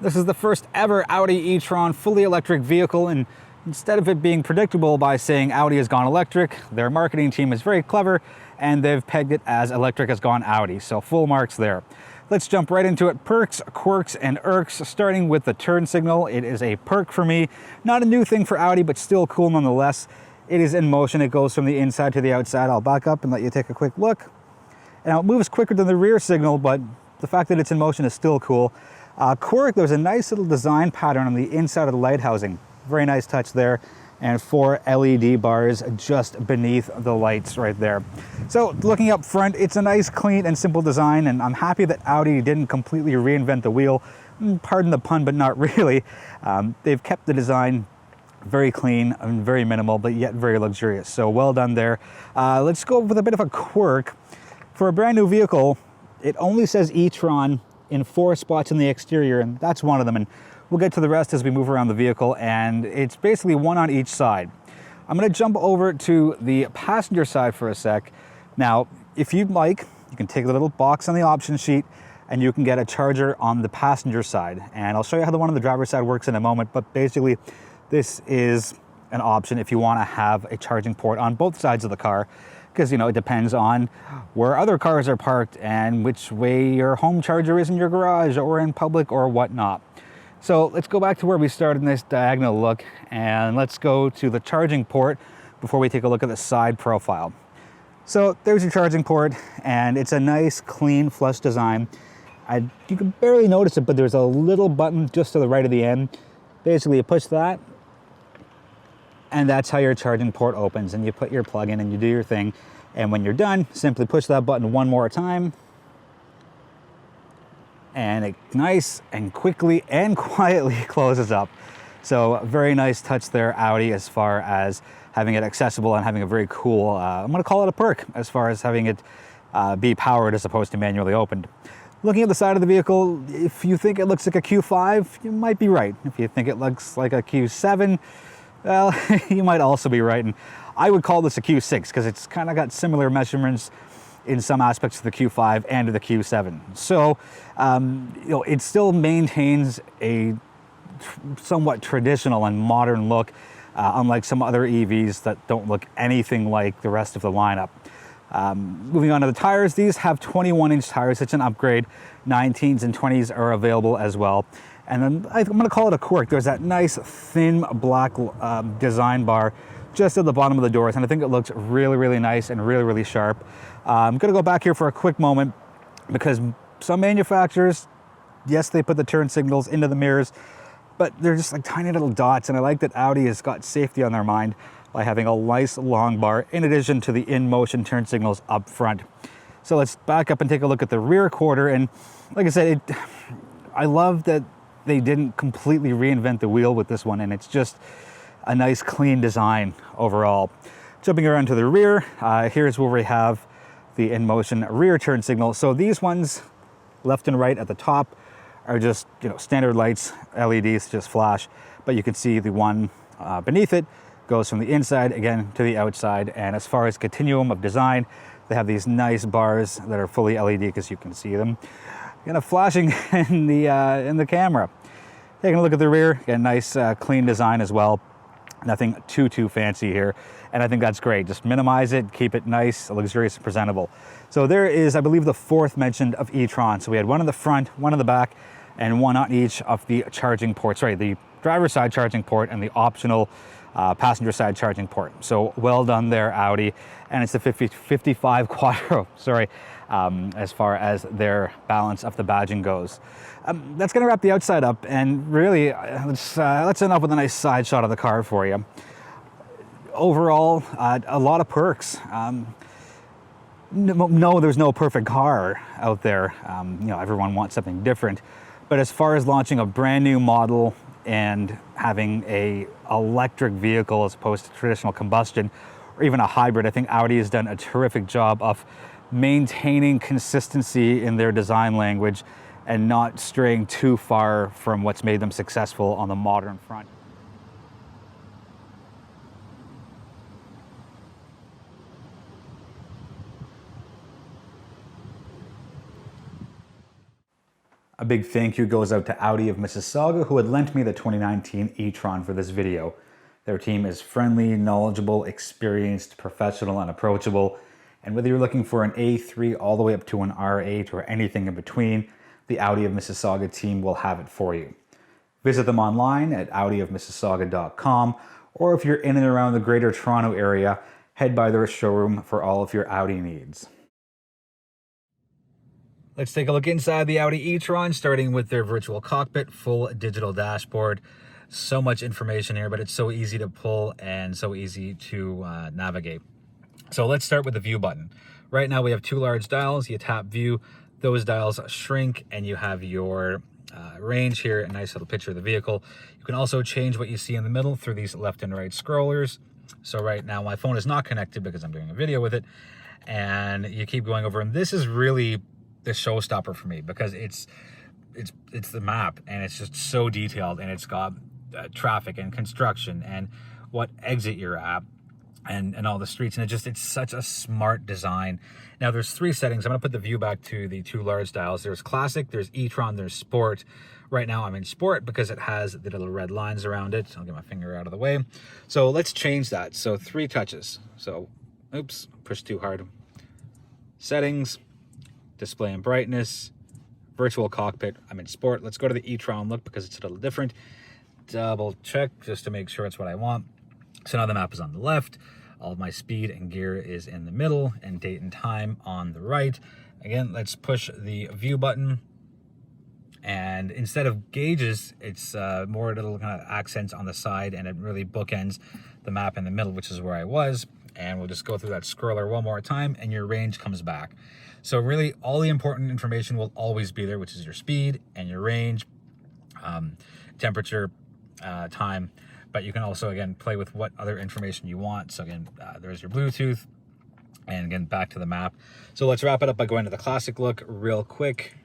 This is the first ever Audi e-tron fully electric vehicle, and instead of it being predictable by saying Audi has gone electric, their marketing team is very clever and they've pegged it as electric has gone Audi, so full marks there. Let's jump right into it. Perks, quirks, and irks, starting with the turn signal. It is a perk for me. Not a new thing for Audi, but still cool nonetheless. It is in motion. It goes from the inside to the outside. I'll back up and let you take a quick look. Now, it moves quicker than the rear signal, but the fact that it's in motion is still cool. Quirk, there's a nice little design pattern on the inside of the light housing. Very nice touch there. And 4 LED bars just beneath the lights right there. So looking up front, it's a nice, clean, and simple design, and I'm happy that Audi didn't completely reinvent the wheel. Pardon the pun, but not really. They've kept the design very clean and very minimal, but yet very luxurious. So well done there. Let's go with a bit of a quirk. For a brand new vehicle, it only says e-tron in 4 spots in the exterior, and that's one of them. And we'll get to the rest as we move around the vehicle, and it's basically one on each side. I'm going to jump over to the passenger side for a sec. Now, if you'd like, you can take the little box on the option sheet and you can get a charger on the passenger side. And I'll show you how the one on the driver's side works in a moment, but basically this is an option if you want to have a charging port on both sides of the car, because, you know, it depends on where other cars are parked and which way your home charger is in your garage or in public or whatnot. So let's go back to where we started in this diagonal look, and let's go to the charging port before we take a look at the side profile. So there's your charging port, and it's a nice, clean, flush design. You can barely notice it, but there's a little button just to the right of the end. Basically, you push that, and that's how your charging port opens, and you put your plug in and you do your thing. And when you're done, simply push that button one more time, and it nice and quickly and quietly closes up. So very nice touch there, Audi, as far as having it accessible and having a very cool, I'm gonna call it a perk, as far as having it be powered as opposed to manually opened. Looking at the side of the vehicle, if you think it looks like a Q5, you might be right. If you think it looks like a Q7, well, you might also be right. And I would call this a Q6 because it's kind of got similar measurements in some aspects to the Q5 and to the Q7. So, you know, it still maintains a somewhat traditional and modern look, unlike some other EVs that don't look anything like the rest of the lineup. Moving on to the tires, these have 21-inch tires. It's an upgrade. 19s and 20s are available as well. And then I'm going to call it a quirk. There's that nice thin black design bar just at the bottom of the doors, and I think it looks really, really nice and really, really sharp. I'm going to go back here for a quick moment because some manufacturers, yes, they put the turn signals into the mirrors, but they're just like tiny little dots, and I like that Audi has got safety on their mind by having a nice long bar in addition to the in-motion turn signals up front. So let's back up and take a look at the rear quarter, and like I said, I love that they didn't completely reinvent the wheel with this one, and it's just a nice clean design overall. Jumping around to the rear, here's where we have the in-motion rear turn signal. So these ones, left and right at the top, are just, you know, standard lights, LEDs just flash, but you can see the one beneath it goes from the inside again to the outside. And as far as continuum of design, they have these nice bars that are fully LED because you can see them kind of flashing in the camera. Taking a look at the rear, again, nice clean design as well. Nothing too fancy here, and I think that's great. Just minimize it, keep it nice, luxurious, and presentable. So there is, I believe, the 4th mentioned of e-tron. So we had one in the front, one in the back, and one on each of the charging ports. Right, the driver's side charging port and the optional passenger side charging port. So well done there, Audi. And it's the 55 Quattro, sorry, as far as their balance of the badging goes. That's going to wrap the outside up, and really, let's end up with a nice side shot of the car for you. Overall, a lot of perks. No, there's no perfect car out there. You know, everyone wants something different. But as far as launching a brand new model and having a electric vehicle as opposed to traditional combustion, or even a hybrid, I think Audi has done a terrific job of maintaining consistency in their design language and not straying too far from what's made them successful on the modern front. A big thank you goes out to Audi of Mississauga, who had lent me the 2019 e-tron for this video. Their team is friendly, knowledgeable, experienced, professional, and approachable. And whether you're looking for an A3 all the way up to an R8 or anything in between, the Audi of Mississauga team will have it for you. Visit them online at audiofmississauga.com, or if you're in and around the Greater Toronto area, head by their showroom for all of your Audi needs. Let's take a look inside the Audi e-tron, starting with their virtual cockpit, full digital dashboard. So much information here, but it's so easy to pull and so easy to navigate. So let's start with the view button. Right now we have two large dials. You tap view, those dials shrink, and you have your range here, a nice little picture of the vehicle. You can also change what you see in the middle through these left and right scrollers. So right now my phone is not connected because I'm doing a video with it, and you keep going over, and this is really the showstopper for me because it's the map, and it's just so detailed, and it's got traffic and construction and what exit you're at and all the streets, and it's such a smart design. Now there's three settings. I'm gonna put the view back to the two large dials. There's classic, there's e-tron, there's sport. Right now I'm in sport because it has the little red lines around it. I'll get my finger out of the way. So let's change that. So 3 touches. So, oops, push too hard. Settings, display and brightness, virtual cockpit. I'm in sport. Let's go to the e-tron look because it's a little different. Double check just to make sure it's what I want. So now the map is on the left. All of my speed and gear is in the middle, and date and time on the right. Again, let's push the view button. And instead of gauges, it's more little kind of accents on the side, and it really bookends the map in the middle, which is where I was. And we'll just go through that scroller one more time, and your range comes back. So really all the important information will always be there, which is your speed and your range, temperature, time. But you can also, again, play with what other information you want. So again, there's your Bluetooth, and again, back to the map. So let's wrap it up by going to the classic look real quick.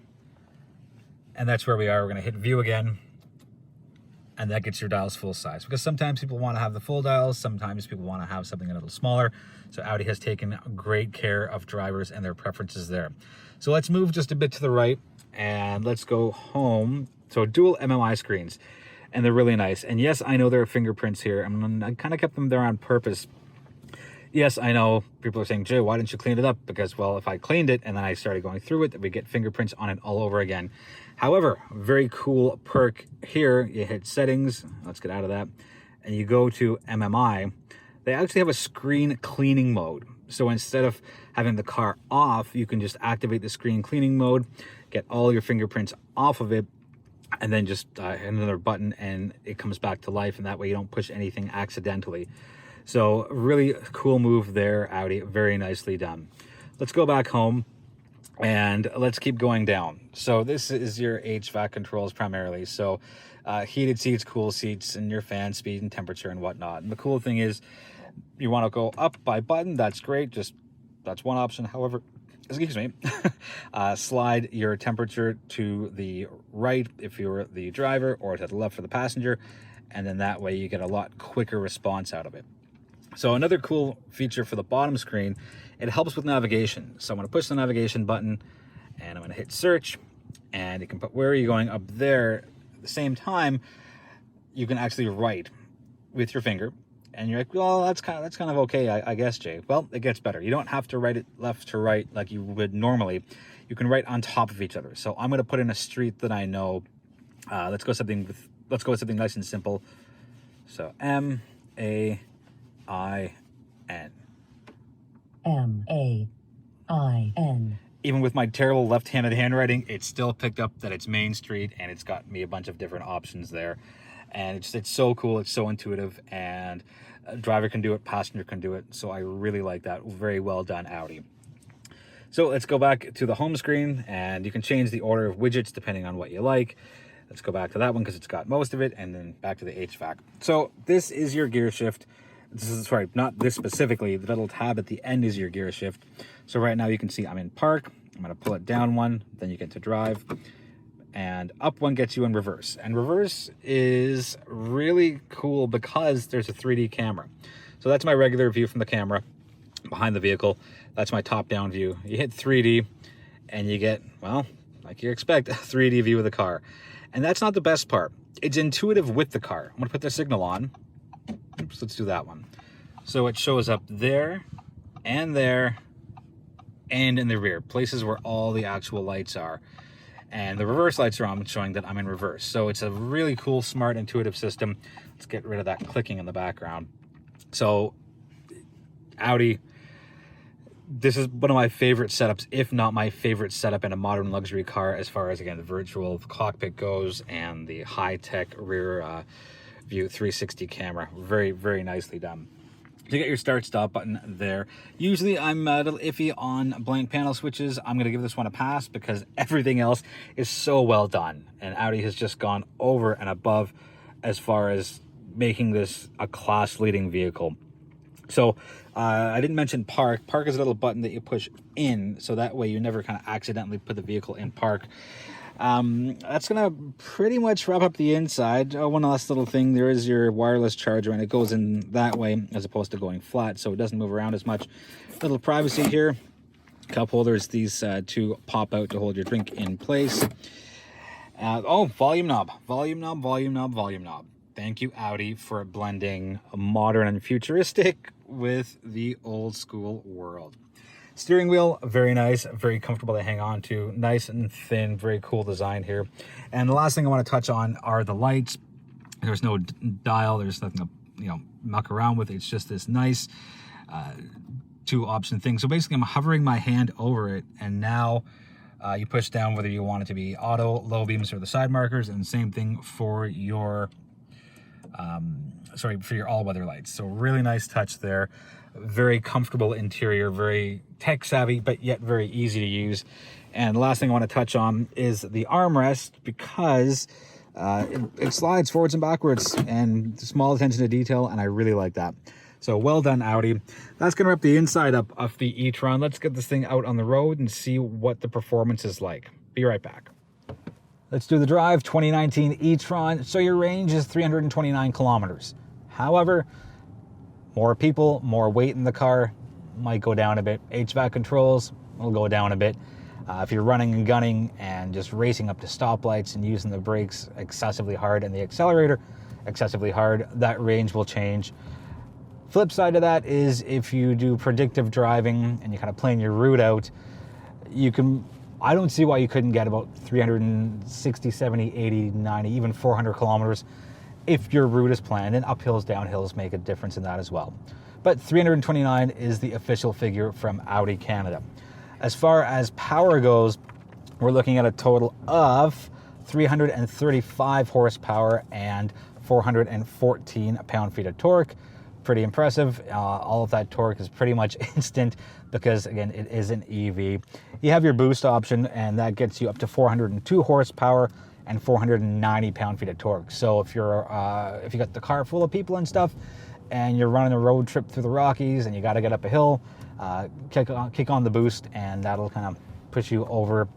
And that's where we are. We're gonna hit view again, and that gets your dials full size. Because sometimes people wanna have the full dials, sometimes people wanna have something a little smaller. So Audi has taken great care of drivers and their preferences there. So let's move just a bit to the right, and let's go home. So dual MMI screens, and they're really nice. And yes, I know there are fingerprints here. I kind of kept them there on purpose. Yes, I know people are saying, Jay, why didn't you clean it up? Because, well, if I cleaned it and then I started going through it, we get fingerprints on it all over again. However, very cool perk here. You hit settings, let's get out of that, and you go to MMI. They actually have a screen cleaning mode. So instead of having the car off, you can just activate the screen cleaning mode, get all your fingerprints off of it, and then just hit another button and it comes back to life, and that way you don't push anything accidentally. So really cool move there, Audi, very nicely done. Let's go back home and let's keep going down. So this is your HVAC controls primarily. So heated seats, cool seats, and your fan speed and temperature and whatnot. And the cool thing is you want to go up by button, that's great, that's one option. However, excuse me, slide your temperature to the right if you're the driver, or to the left for the passenger, and then that way you get a lot quicker response out of it. So another cool feature for the bottom screen, it helps with navigation. So I'm going to push the navigation button, and I'm going to hit search, and it can put where are you going up there. At the same time, you can actually write with your finger. And you're like, well, that's kind of okay, I guess, Jay. Well, it gets better. You don't have to write it left to right like you would normally. You can write on top of each other. So I'm going to put in a street that I know. Let's go with something nice and simple. So M-A-I-N. M-A-I-N. Even with my terrible left-handed handwriting, it still picked up that it's Main Street, and it's got me a bunch of different options there. And it's so cool, it's so intuitive, and a driver can do it, passenger can do it. So I really like that. Very well done, Audi. So let's go back to the home screen, and you can change the order of widgets depending on what you like. Let's go back to that one because it's got most of it, and then back to the HVAC. So this is your gear shift. This is, sorry, not this specifically. The little tab at the end is your gear shift. So right now you can see I'm in park. I'm going to pull it down one, then you get to drive. And up one gets you in reverse. And reverse is really cool because there's a 3D camera. So that's my regular view from the camera behind the vehicle. That's my top-down view. You hit 3D and you get, well, like you expect a 3D view of the car. And that's not the best part. It's intuitive with the car. I'm gonna put the signal on. Oops, let's do that one. So it shows up there and in the rear, places where all the actual lights are. And the reverse lights are on, showing that I'm in reverse. So it's a really cool, smart, intuitive system. Let's get rid of that clicking in the background. So Audi, this is one of my favorite setups, if not my favorite setup in a modern luxury car, as far as, again, the virtual cockpit goes and the high-tech rear view 360 camera. Very, very nicely done. You get your start-stop button there. Usually I'm a little iffy on blank panel switches. I'm going to give this one a pass because everything else is so well done. And Audi has just gone over and above as far as making this a class-leading vehicle. So I didn't mention park. Park is a little button that you push in, so that way you never kind of accidentally put the vehicle in park. That's gonna pretty much wrap up the inside. One last little thing, there is your wireless charger, and it goes in that way as opposed to going flat, so it doesn't move around as much. Little privacy here. Cup holders, these two pop out to hold your drink in place. Oh, volume knob. Thank you, Audi, for blending modern and futuristic with the old school world. Steering wheel, very nice, very comfortable to hang on to. Nice and thin, very cool design here. And the last thing I want to touch on are the lights. There's no dial, there's nothing to muck around with. It's just this nice two option thing. So basically I'm hovering my hand over it, and now you push down whether you want it to be auto, low beams, or the side markers, and same thing for your for your all-weather lights. So really nice touch there. Very comfortable interior, very tech savvy, but yet very easy to use. And the last thing I want to touch on is the armrest, because it slides forwards and backwards, and small attention to detail, and I really like that. So well done, Audi. That's going to wrap the inside up of the e-tron. Let's get this thing out on the road and see what the performance is like. Be right back. Let's do the drive. 2019 e-tron. So your range is 329 kilometers. However, more people, more weight in the car, might go down a bit. HVAC controls will go down a bit. If you're running and gunning and just racing up to stoplights and using the brakes excessively hard and the accelerator excessively hard, that range will change. Flip side of that is if you do predictive driving and you kind of plan your route out, you can, I don't see why you couldn't get about 360, 70, 80, 90, even 400 kilometers if your route is planned, and uphills, downhills make a difference in that as well. But 329 is the official figure from Audi Canada. As far as power goes, we're looking at a total of 335 horsepower and 414 pound-feet of torque. Pretty impressive. All of that torque is pretty much instant because, again, it is an EV. You have your boost option, and that gets you up to 402 horsepower and 490 pound-feet of torque. So if you're if you got the car full of people and stuff, and you're running a road trip through the Rockies, and you got to get up a hill, kick on the boost, and that'll kind of push you over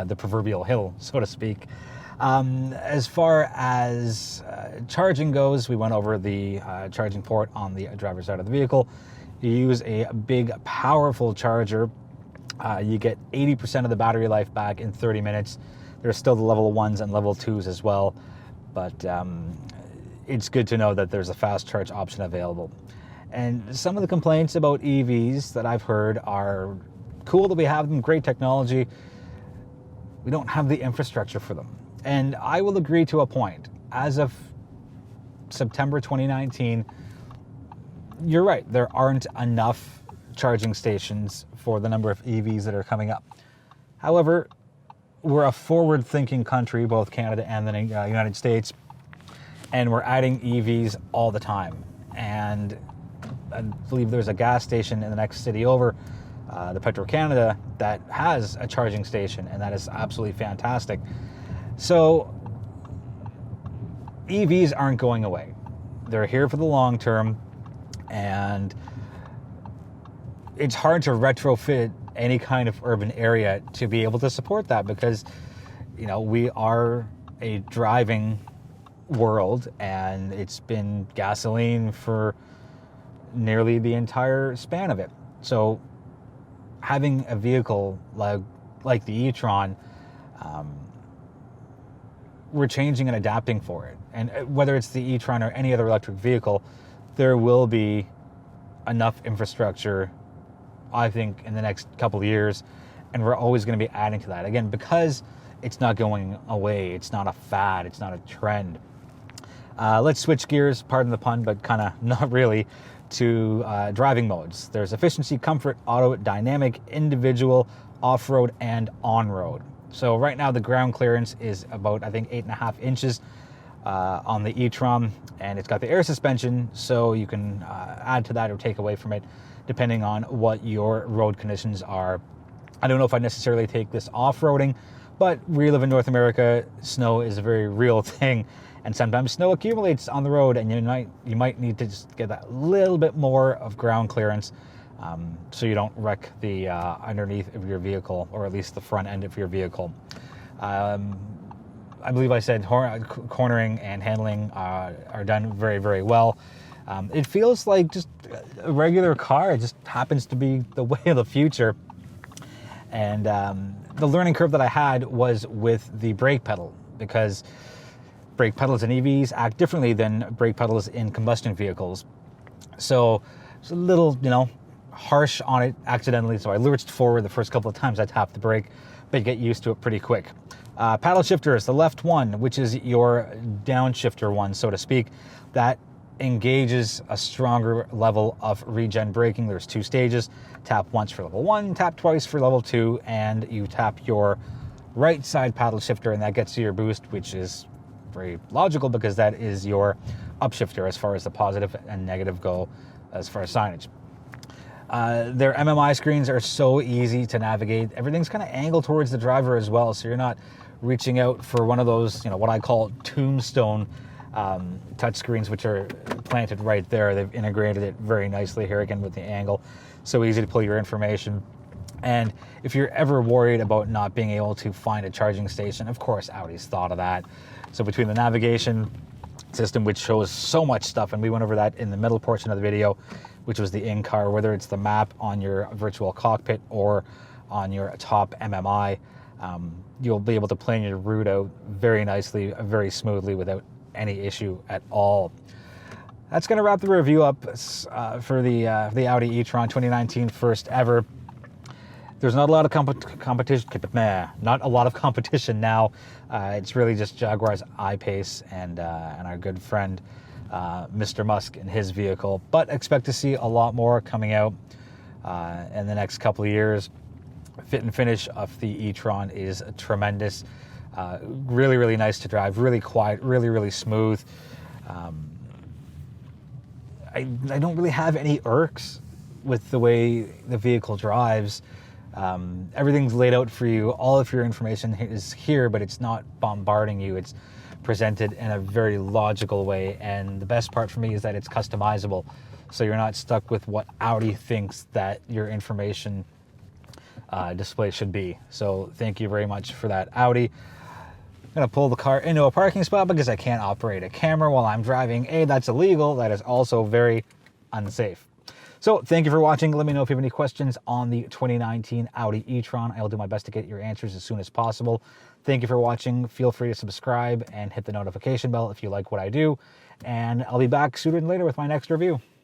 the proverbial hill, so to speak. As far as charging goes, we went over the charging port on the driver's side of the vehicle. You use a big, powerful charger. You get 80% of the battery life back in 30 minutes. There's still the level 1s and level 2s as well, but it's good to know that there's a fast charge option available. And some of the complaints about EVs that I've heard are cool that we have them, great technology. We don't have the infrastructure for them. And I will agree to a point. As of September 2019, you're right, there aren't enough charging stations for the number of EVs that are coming up. However, we're a forward-thinking country, both Canada and the United States, and we're adding EVs all the time. And I believe there's a gas station in the next city over, the Petro-Canada, that has a charging station, and that is absolutely fantastic. So EVs aren't going away. They're here for the long term, and it's hard to retrofit any kind of urban area to be able to support that because, you know, we are a driving world, and it's been gasoline for nearly the entire span of it. So having a vehicle like the e-tron we're changing and adapting for it. And whether it's the e-tron or any other electric vehicle, there will be enough infrastructure, I think, in the next couple of years, and we're always going to be adding to that. Again, because it's not going away, it's not a fad, it's not a trend. Let's switch gears, pardon the pun, but kind of not really, to driving modes. There's efficiency, comfort, auto, dynamic, individual, off-road, and on-road. So right now the ground clearance is about, I think, 8.5 inches on the e-tron, and it's got the air suspension, so you can add to that or take away from it depending on what your road conditions are. I don't know if I necessarily take this off-roading, but we live in North America. Snow is a very real thing, and sometimes snow accumulates on the road, and you might need to just get that little bit more of ground clearance so you don't wreck the underneath of your vehicle, or at least the front end of your vehicle. I believe I said cornering and handling are done very, very well. It feels like just a regular car. It just happens to be the way of the future. And the learning curve that I had was with the brake pedal, because brake pedals in EVs act differently than brake pedals in combustion vehicles. So it's a little, harsh on it accidentally. So I lurched forward the first couple of times I tapped the brake, but you get used to it pretty quick. Paddle shifters, the left one, which is your downshifter one, so to speak, that engages a stronger level of regen braking. There's 2 stages. Tap once for level 1, tap twice for level 2, and you tap your right side paddle shifter, and that gets you your boost, which is very logical because that is your upshifter as far as the positive and negative go as far as signage. Their MMI screens are so easy to navigate. Everything's kind of angled towards the driver as well, so you're not reaching out for one of those, what I call tombstone touch screens, which are planted right there. They've integrated it very nicely here again with the angle. So easy to pull your information. And if you're ever worried about not being able to find a charging station, of course Audi's thought of that. So between the navigation system, which shows so much stuff, and we went over that in the middle portion of the video, which was the in-car, whether it's the map on your virtual cockpit or on your top MMI, you'll be able to plan your route out very nicely, very smoothly, without any issue at all. That's going to wrap the review up for the Audi e-tron 2019, first ever. There's not a lot of competition. Not a lot of competition now. It's really just Jaguar's I-Pace and our good friend Mr. Musk in his vehicle. But expect to see a lot more coming out in the next couple of years. Fit and finish of the e-tron is tremendous. Really, really nice to drive. Really quiet. Really, really smooth. I don't really have any irks with the way the vehicle drives. Everything's laid out for you. All of your information is here, but it's not bombarding you. It's presented in a very logical way. And the best part for me is that it's customizable. So you're not stuck with what Audi thinks that your information display should be. So thank you very much for that, Audi. I'm going to pull the car into a parking spot because I can't operate a camera while I'm driving. A, that's illegal. That is also very unsafe. So thank you for watching. Let me know if you have any questions on the 2019 Audi e-tron. I'll do my best to get your answers as soon as possible. Thank you for watching. Feel free to subscribe and hit the notification bell if you like what I do. And I'll be back sooner than later with my next review.